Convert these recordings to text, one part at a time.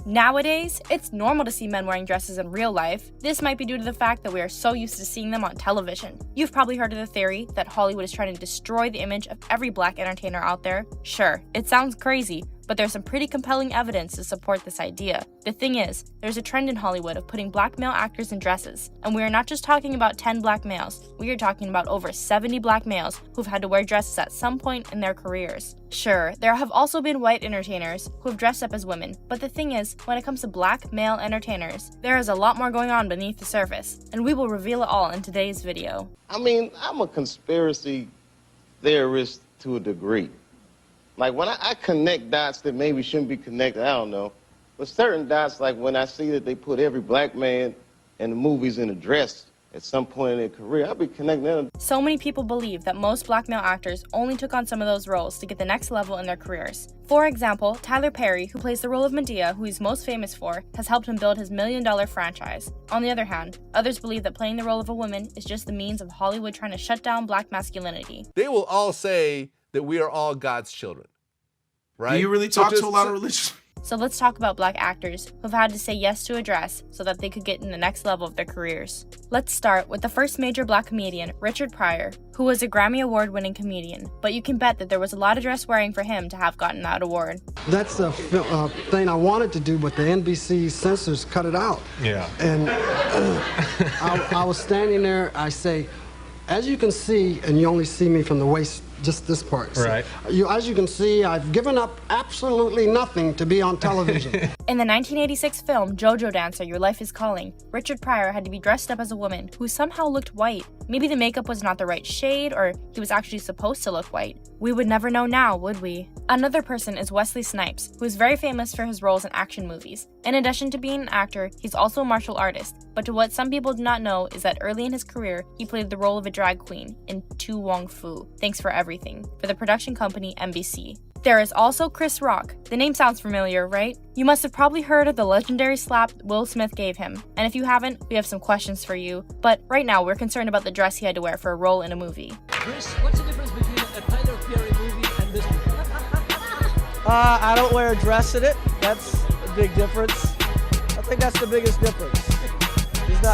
Nowadays, it's normal to see men wearing dresses in real life. This might be due to the fact that we are so used to seeing them on television. You've probably heard of the theory that Hollywood is trying to destroy the image of every black entertainer out there. Sure, it sounds crazy, but there's some pretty compelling evidence to support this idea. The thing is, there's a trend in Hollywood of putting black male actors in dresses, and we are not just talking about 10 black males, we are talking about over 70 black males who've had to wear dresses at some point in their careers. Sure, there have also been white entertainers who have dressed up as women, but the thing is, when it comes to black male entertainers, there is a lot more going on beneath the surface, and we will reveal it all in today's video. I mean, I'm a conspiracy theorist to a degree. Like, when I connect dots that maybe shouldn't be connected, I don't know. But certain dots, like when I see that they put every black man in the movies in a dress at some point in their career, I'll be connecting them. So many people believe that most black male actors only took on some of those roles to get the next level in their careers. For example, Tyler Perry, who plays the role of Medea, who he's most famous for, has helped him build his million-dollar franchise. On the other hand, others believe that playing the role of a woman is just the means of Hollywood trying to shut down black masculinity. They will all say that we are all God's children, right? Do you really talk to a lot of religious? So let's talk about black actors who've had to say yes to a dress so that they could get in the next level of their careers. Let's start with the first major black comedian, Richard Pryor, who was a Grammy Award-winning comedian, but you can bet that there was a lot of dress wearing for him to have gotten that award. That's a thing I wanted to do, but the NBC censors cut it out. Yeah. And I was standing there, I say, as you can see, and you only see me from the waist, just this part. Right. So, as you can see, I've given up absolutely nothing to be on television. In the 1986 film JoJo Dancer, Your Life is Calling, Richard Pryor had to be dressed up as a woman who somehow looked white. Maybe the makeup was not the right shade, or he was actually supposed to look white. We would never know now, would we? Another person is Wesley Snipes, who is very famous for his roles in action movies. In addition to being an actor, he's also a martial artist, but to what some people do not know is that early in his career, he played the role of a drag queen in Tu Wong Fu, Thanks for Everything, for the production company NBC. There is also Chris Rock. The name sounds familiar, right? You must have probably heard of the legendary slap Will Smith gave him, and if you haven't, we have some questions for you. But right now, we're concerned about the dress he had to wear for a role in a movie. Chris, what's the difference between a Tyler Perry movie and this movie? I don't wear a dress in it. That's a big difference. I think that's the biggest difference.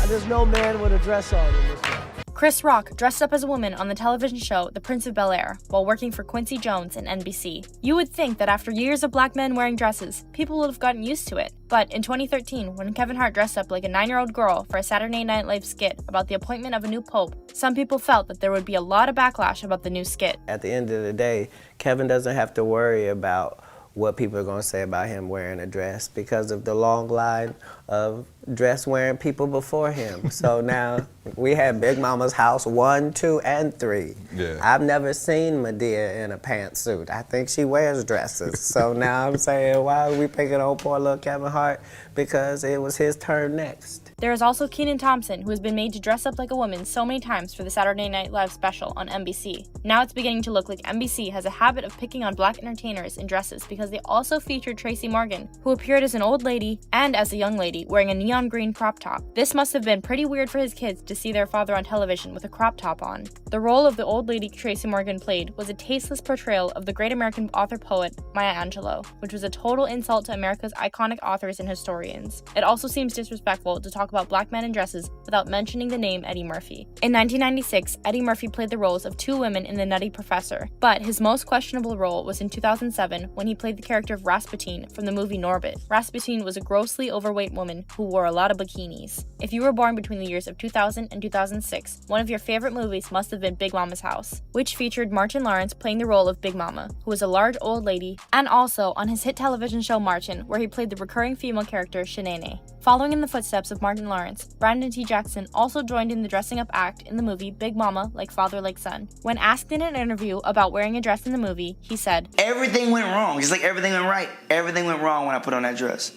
There's no man with a dress on in this one. Chris Rock dressed up as a woman on the television show The Prince of Bel-Air while working for Quincy Jones and NBC. You would think that after years of black men wearing dresses, people would have gotten used to it. But in 2013, when Kevin Hart dressed up like a 9-year-old girl for a Saturday Night Live skit about the appointment of a new pope, some people felt that there would be a lot of backlash about the new skit. At the end of the day, Kevin doesn't have to worry about what people are going to say about him wearing a dress because of the long line of dress-wearing people before him. So now we had Big Mama's house 1, 2, and 3. Yeah. I've never seen Medea in a pantsuit. I think she wears dresses. So now I'm saying, why are we picking on poor little Kevin Hart? Because it was his turn next. There is also Kenan Thompson, who has been made to dress up like a woman so many times for the Saturday Night Live special on NBC. Now it's beginning to look like NBC has a habit of picking on black entertainers in dresses because they also featured Tracy Morgan, who appeared as an old lady and as a young lady wearing a neon green crop top. This must have been pretty weird for his kids to see their father on television with a crop top on. The role of the old lady Tracy Morgan played was a tasteless portrayal of the great American author-poet Maya Angelou, which was a total insult to America's iconic authors and historians. It also seems disrespectful to talk about black men in dresses without mentioning the name Eddie Murphy. In 1996, Eddie Murphy played the roles of 2 women in The Nutty Professor, but his most questionable role was in 2007 when he played the character of Rasputin from the movie Norbit. Rasputin was a grossly overweight woman who wore a lot of bikinis. If you were born between the years of 2000 and 2006, one of your favorite movies must have been Big Mama's House, which featured Martin Lawrence playing the role of Big Mama, who was a large old lady, and also on his hit television show Martin, where he played the recurring female character Shanae. Following in the footsteps of Martin Lawrence, Brandon T. Jackson also joined in the dressing up act in the movie Big Mama, Like Father, Like Son. When asked in an interview about wearing a dress in the movie, he said, "Everything went wrong, just like everything went right. Everything went wrong when I put on that dress.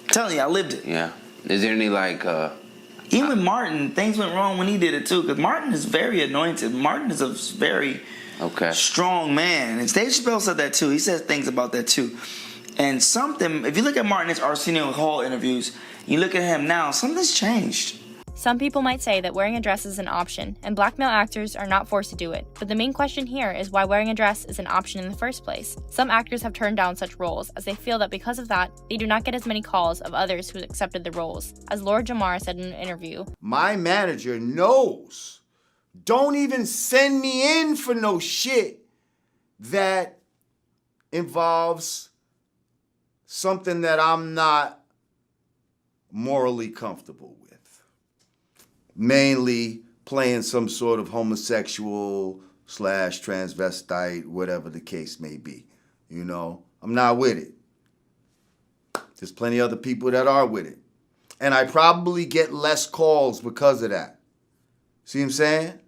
I'm telling you, I lived it." Yeah. Is there any Even with Martin, things went wrong when he did it too, because Martin is very anointed. Martin is a very strong man. And Dave Chapelle said that too. He says things about that too. And something, if you look at Martin's Arsenio Hall interviews, you look at him now, something's changed. Some people might say that wearing a dress is an option, and black male actors are not forced to do it, but the main question here is why wearing a dress is an option in the first place. Some actors have turned down such roles, as they feel that because of that, they do not get as many calls of others who accepted the roles, as Lord Jamar said in an interview. My manager knows. Don't even send me in for no shit that involves something that I'm not morally comfortable with. Mainly playing some sort of homosexual / transvestite, whatever the case may be. You know, I'm not with it. There's plenty of other people that are with it. And I probably get less calls because of that. See what I'm saying?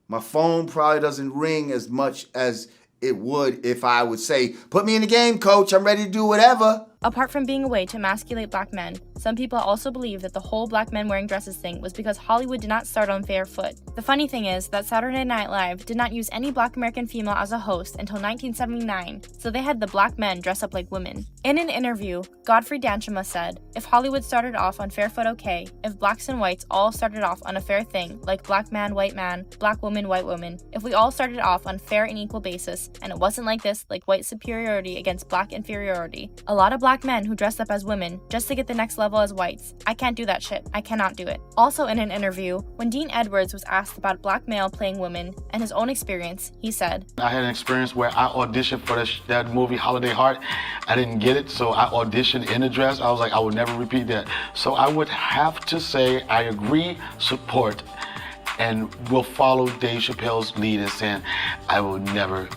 My phone probably doesn't ring as much as it would if I would say, put me in the game, coach, I'm ready to do whatever. Apart from being a way to emasculate black men, some people also believe that the whole black men wearing dresses thing was because Hollywood did not start on fair foot. The funny thing is that Saturday Night Live did not use any black American female as a host until 1979, so they had the black men dress up like women. In an interview, Godfrey Danchema said, if Hollywood started off on fair foot, okay, if blacks and whites all started off on a fair thing, like black man, white man, black woman, white woman, if we all started off on fair and equal basis, and it wasn't like this, like white superiority against black inferiority, a lot of black men who dressed up as women just to get the next level as whites. I can't do that shit. I cannot do it. Also in an interview, when Dean Edwards was asked about black male playing women and his own experience, he said, I had an experience where I auditioned for that movie Holiday Heart. I didn't get it, so I auditioned in a dress. I was like, I would never repeat that. So I would have to say I agree, support, and will follow Dave Chappelle's lead in saying I will never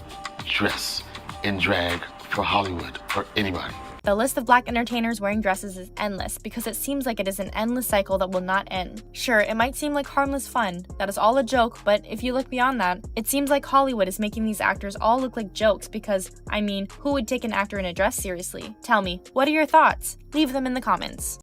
dress in drag for Hollywood or anybody. The list of black entertainers wearing dresses is endless because it seems like it is an endless cycle that will not end. Sure, it might seem like harmless fun, that is all a joke, but if you look beyond that, it seems like Hollywood is making these actors all look like jokes because, I mean, who would take an actor in a dress seriously? Tell me, what are your thoughts? Leave them in the comments.